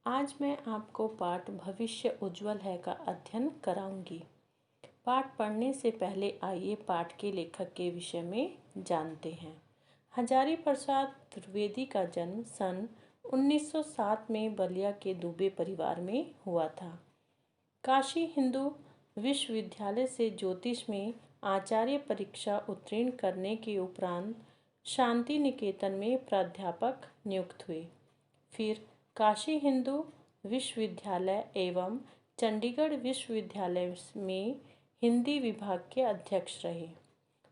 आज मैं आपको पाठ भविष्य उज्ज्वल है का अध्ययन कराऊंगी। पाठ पढ़ने से पहले आइए पाठ के लेखक के विषय में जानते हैं। हजारी प्रसाद द्विवेदी का जन्म सन 1907 में बलिया के दुबे परिवार में हुआ था। काशी हिंदू विश्वविद्यालय से ज्योतिष में आचार्य परीक्षा उत्तीर्ण करने के उपरांत शांति निकेतन में प्राध्यापक नियुक्त हुए। फिर काशी हिंदू विश्वविद्यालय एवं चंडीगढ़ विश्वविद्यालय में हिंदी विभाग के अध्यक्ष रहे।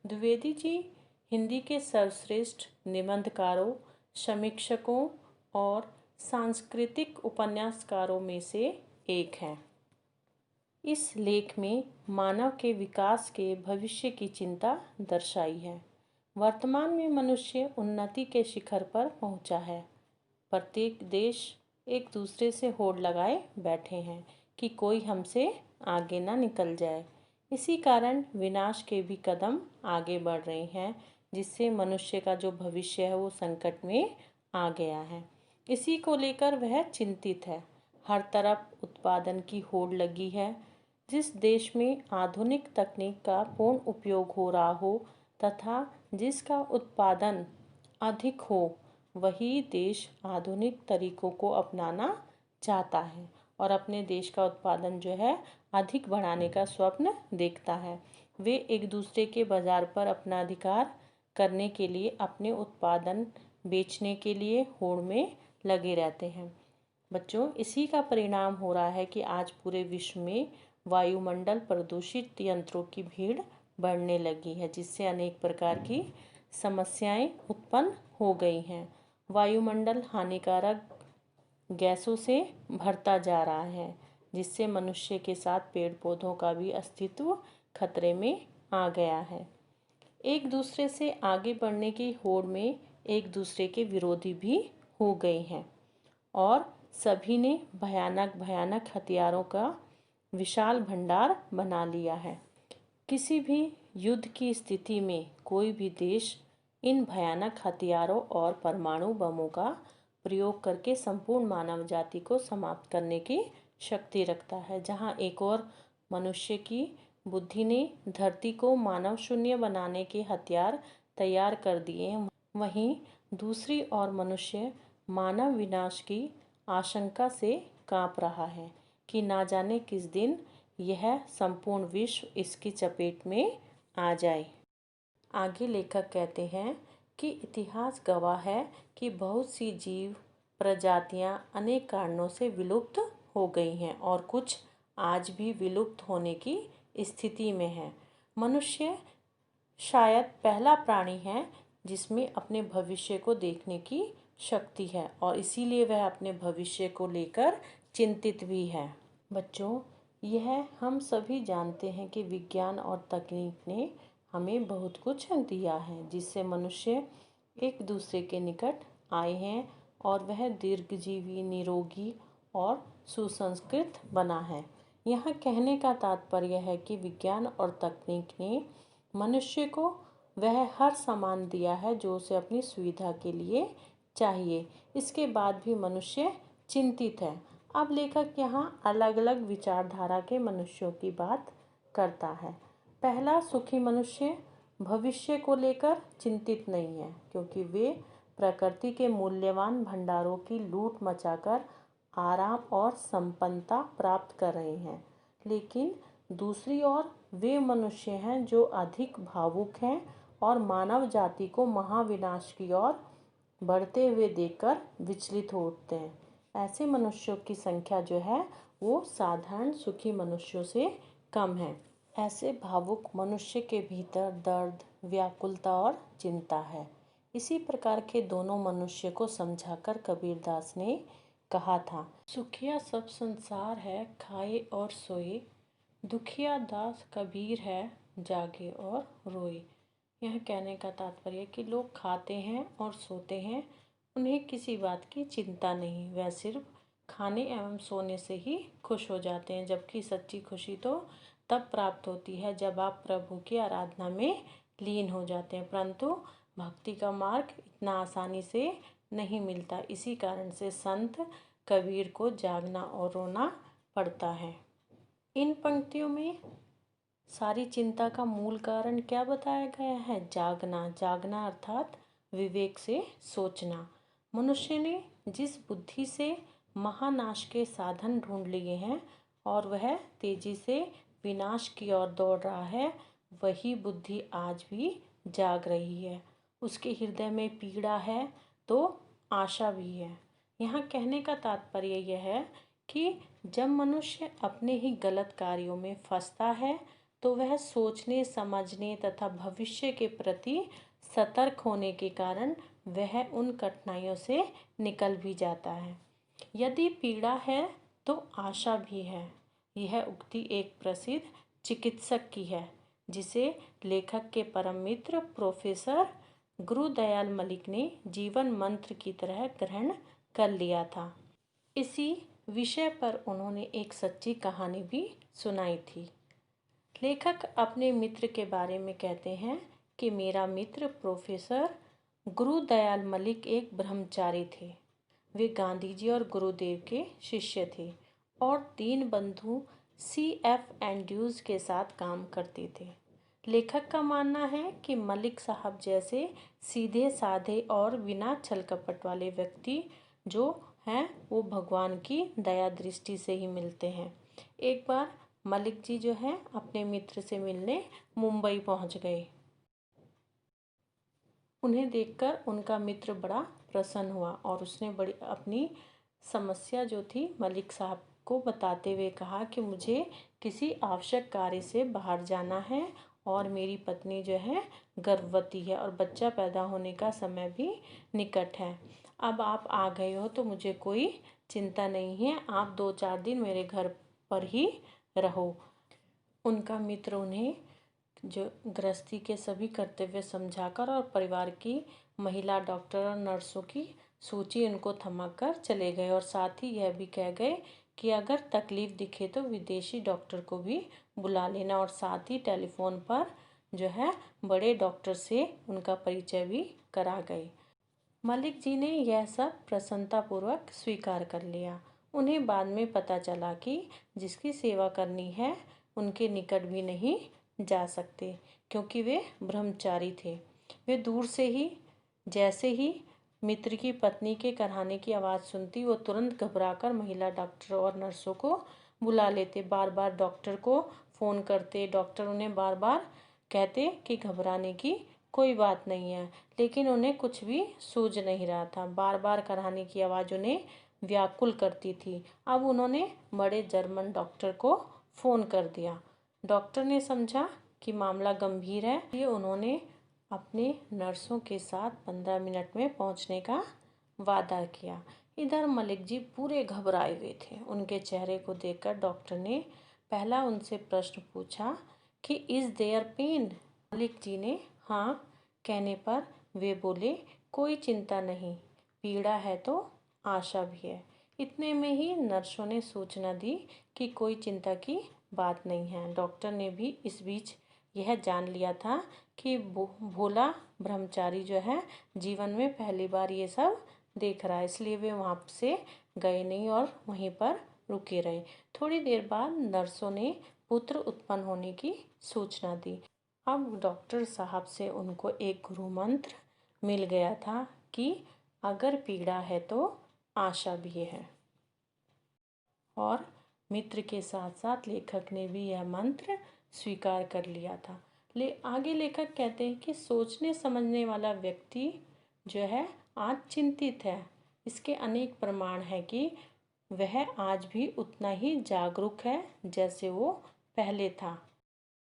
द्विवेदी जी हिंदी के सर्वश्रेष्ठ निबंधकारों, समीक्षकों और सांस्कृतिक उपन्यासकारों में से एक हैं। इस लेख में मानव के विकास के भविष्य की चिंता दर्शाई है। वर्तमान में मनुष्य उन्नति के शिखर पर पहुंचा है। प्रत्येक देश एक दूसरे से होड़ लगाए बैठे हैं कि कोई हमसे आगे ना निकल जाए। इसी कारण विनाश के भी कदम आगे बढ़ रहे हैं, जिससे मनुष्य का जो भविष्य है वो संकट में आ गया है। इसी को लेकर वह चिंतित है। हर तरफ उत्पादन की होड़ लगी है। जिस देश में आधुनिक तकनीक का पूर्ण उपयोग हो रहा हो तथा जिसका उत्पादन अधिक हो, वही देश आधुनिक तरीकों को अपनाना चाहता है और अपने देश का उत्पादन जो है अधिक बढ़ाने का स्वप्न देखता है। वे एक दूसरे के बाजार पर अपना अधिकार करने के लिए अपने उत्पादन बेचने के लिए होड़ में लगे रहते हैं। बच्चों, इसी का परिणाम हो रहा है कि आज पूरे विश्व में वायुमंडल प्रदूषित यंत्रों की भीड़ बढ़ने लगी है, जिससे अनेक प्रकार की समस्याएं उत्पन्न हो गई हैं। वायुमंडल हानिकारक गैसों से भरता जा रहा है, जिससे मनुष्य के साथ पेड़ पौधों का भी अस्तित्व खतरे में आ गया है। एक दूसरे से आगे बढ़ने की होड़ में एक दूसरे के विरोधी भी हो गए हैं और सभी ने भयानक भयानक हथियारों का विशाल भंडार बना लिया है। किसी भी युद्ध की स्थिति में कोई भी देश इन भयानक हथियारों और परमाणु बमों का प्रयोग करके संपूर्ण मानव जाति को समाप्त करने की शक्ति रखता है। जहां एक और मनुष्य की बुद्धि ने धरती को मानव शून्य बनाने के हथियार तैयार कर दिए, वहीं दूसरी ओर मनुष्य मानव विनाश की आशंका से कांप रहा है कि ना जाने किस दिन यह संपूर्ण विश्व इसकी चपेट में आ जाए। आगे लेखक कहते हैं कि इतिहास गवाह है कि बहुत सी जीव प्रजातियां अनेक कारणों से विलुप्त हो गई हैं और कुछ आज भी विलुप्त होने की स्थिति में है। मनुष्य शायद पहला प्राणी है जिसमें अपने भविष्य को देखने की शक्ति है और इसीलिए वह अपने भविष्य को लेकर चिंतित भी है। बच्चों, यह हम सभी जानते हैं कि विज्ञान और तकनीक ने हमें बहुत कुछ दिया है, जिससे मनुष्य एक दूसरे के निकट आए हैं और वह दीर्घजीवी, निरोगी और सुसंस्कृत बना है। यहाँ कहने का तात्पर्य है कि विज्ञान और तकनीक ने मनुष्य को वह हर सामान दिया है जो उसे अपनी सुविधा के लिए चाहिए। इसके बाद भी मनुष्य चिंतित है। अब लेखक यहाँ अलग अलग विचारधारा के मनुष्यों की बात करता है। पहला, सुखी मनुष्य भविष्य को लेकर चिंतित नहीं है, क्योंकि वे प्रकृति के मूल्यवान भंडारों की लूट मचाकर आराम और संपन्नता प्राप्त कर रहे हैं। लेकिन दूसरी ओर वे मनुष्य हैं जो अधिक भावुक हैं और मानव जाति को महाविनाश की ओर बढ़ते हुए देखकर विचलित हो उठते हैं। ऐसे मनुष्यों की संख्या जो है वो साधारण सुखी मनुष्यों से कम है। ऐसे भावुक मनुष्य के भीतर दर्द, व्याकुलता और चिंता है। इसी प्रकार के दोनों मनुष्य को समझाकर कबीरदास ने कहा था, सुखिया सब संसार है खाए और सोए, दुखिया दास कबीर है जागे और रोए। यह कहने का तात्पर्य कि लोग खाते हैं और सोते हैं, उन्हें किसी बात की चिंता नहीं, वह सिर्फ खाने एवं सोने से ही खुश हो जाते हैं। जबकि सच्ची खुशी तो तब प्राप्त होती है जब आप प्रभु की आराधना में लीन हो जाते हैं, परंतु भक्ति का मार्ग इतना आसानी से नहीं मिलता। इसी कारण से संत कबीर को जागना और रोना पड़ता है। इन पंक्तियों में सारी चिंता का मूल कारण क्या बताया गया है? जागना। जागना अर्थात विवेक से सोचना। मनुष्य ने जिस बुद्धि से महानाश के साधन ढूंढ लिए हैं और वह तेजी से विनाश की ओर दौड़ रहा है, वही बुद्धि आज भी जाग रही है। उसके हृदय में पीड़ा है तो आशा भी है। यहाँ कहने का तात्पर्य यह है कि जब मनुष्य अपने ही गलत कार्यों में फंसता है तो वह सोचने समझने तथा भविष्य के प्रति सतर्क होने के कारण वह उन कठिनाइयों से निकल भी जाता है। यदि पीड़ा है तो आशा भी है। यह उक्ति एक प्रसिद्ध चिकित्सक की है जिसे लेखक के परम मित्र प्रोफेसर गुरुदयाल मलिक ने जीवन मंत्र की तरह ग्रहण कर लिया था। इसी विषय पर उन्होंने एक सच्ची कहानी भी सुनाई थी। लेखक अपने मित्र के बारे में कहते हैं कि मेरा मित्र प्रोफेसर गुरुदयाल मलिक एक ब्रह्मचारी थे। वे गांधी जी और गुरुदेव के शिष्य थे और 3 बंधु CF एंड्रयूज के साथ काम करते थे। लेखक का मानना है कि मलिक साहब जैसे सीधे साधे और बिना छल कपट वाले व्यक्ति जो हैं वो भगवान की दया दृष्टि से ही मिलते हैं। एक बार मलिक जी जो है अपने मित्र से मिलने मुंबई पहुंच गए। उन्हें देखकर उनका मित्र बड़ा प्रसन्न हुआ और उसने बड़ी अपनी समस्या जो थी मलिक साहब को बताते हुए कहा कि मुझे किसी आवश्यक कार्य से बाहर जाना है और मेरी पत्नी जो है गर्भवती है और बच्चा पैदा होने का समय भी निकट है। अब आप आ गए हो तो मुझे कोई चिंता नहीं है, आप 2-4 दिन मेरे घर पर ही रहो। उनका मित्र उन्हें जो गृहस्थी के सभी कर्तव्य समझाकर और परिवार की महिला डॉक्टर और नर्सों की सूची उनको थमाकर चले गए और साथ ही यह भी कह गए कि अगर तकलीफ दिखे तो विदेशी डॉक्टर को भी बुला लेना और साथ ही टेलीफोन पर जो है बड़े डॉक्टर से उनका परिचय भी करा गए। मलिक जी ने यह सब प्रसन्नतापूर्वक स्वीकार कर लिया। उन्हें बाद में पता चला कि जिसकी सेवा करनी है उनके निकट भी नहीं जा सकते क्योंकि वे ब्रह्मचारी थे। वे दूर से ही जैसे ही मित्र की पत्नी के कराहने की आवाज़ सुनती वो तुरंत घबराकर महिला डॉक्टर और नर्सों को बुला लेते। बार बार डॉक्टर को फ़ोन करते। डॉक्टर उन्हें बार बार कहते कि घबराने की कोई बात नहीं है, लेकिन उन्हें कुछ भी सूझ नहीं रहा था। बार बार कराहने की आवाज़ उन्हें व्याकुल करती थी। अब उन्होंने बड़े जर्मन डॉक्टर को फ़ोन कर दिया। डॉक्टर ने समझा कि मामला गंभीर है, ये उन्होंने अपने नर्सों के साथ 15 मिनट में पहुंचने का वादा किया। इधर मलिक जी पूरे घबराए हुए थे। उनके चेहरे को देखकर डॉक्टर ने पहला उनसे प्रश्न पूछा कि is there pen? Malik ji ने हाँ कहने पर वे बोले कोई चिंता नहीं, पीड़ा है तो आशा भी है। इतने में ही नर्सों ने सूचना दी कि कोई चिंता की बात नहीं है। डॉक्टर ने भी इस बीच यह जान लिया था कि भोला ब्रह्मचारी जो है जीवन में पहली बार ये सब देख रहा है, इसलिए वे वहाँ से गए नहीं और वहीं पर रुके रहे। थोड़ी देर बाद नर्सों ने पुत्र उत्पन्न होने की सूचना दी। अब डॉक्टर साहब से उनको एक गुरु मंत्र मिल गया था कि अगर पीड़ा है तो आशा भी है। और मित्र के साथ साथ लेखक ने भी यह मंत्र स्वीकार कर लिया था। आगे लेखक कहते हैं कि सोचने समझने वाला व्यक्ति जो है आज चिंतित है। इसके अनेक प्रमाण हैं कि वह आज भी उतना ही जागरूक है जैसे वो पहले था।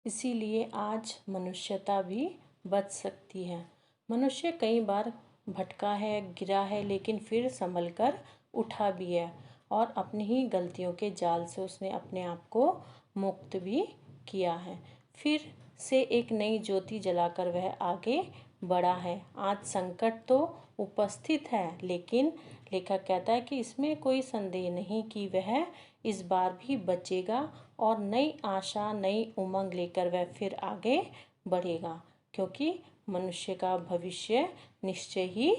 इसीलिए आज मनुष्यता भी बच सकती है। मनुष्य कई बार भटका है, गिरा है, लेकिन फिर संभल कर उठा भी है और अपनी ही गलतियों के जाल से उसने अपने आप को मुक्त भी किया है। फिर से एक नई ज्योति जलाकर वह आगे बढ़ा है। आज संकट तो उपस्थित है, लेकिन लेखक कहता है कि इसमें कोई संदेह नहीं कि वह इस बार भी बचेगा और नई आशा नई उमंग लेकर वह फिर आगे बढ़ेगा, क्योंकि मनुष्य का भविष्य निश्चय ही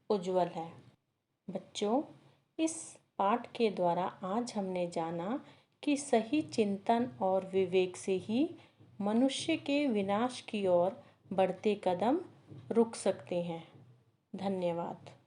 उज्जवल है। बच्चों, इस पाठ के द्वारा आज हमने जाना कि सही चिंतन और विवेक से ही मनुष्य के विनाश की ओर बढ़ते कदम रुक सकते हैं। धन्यवाद।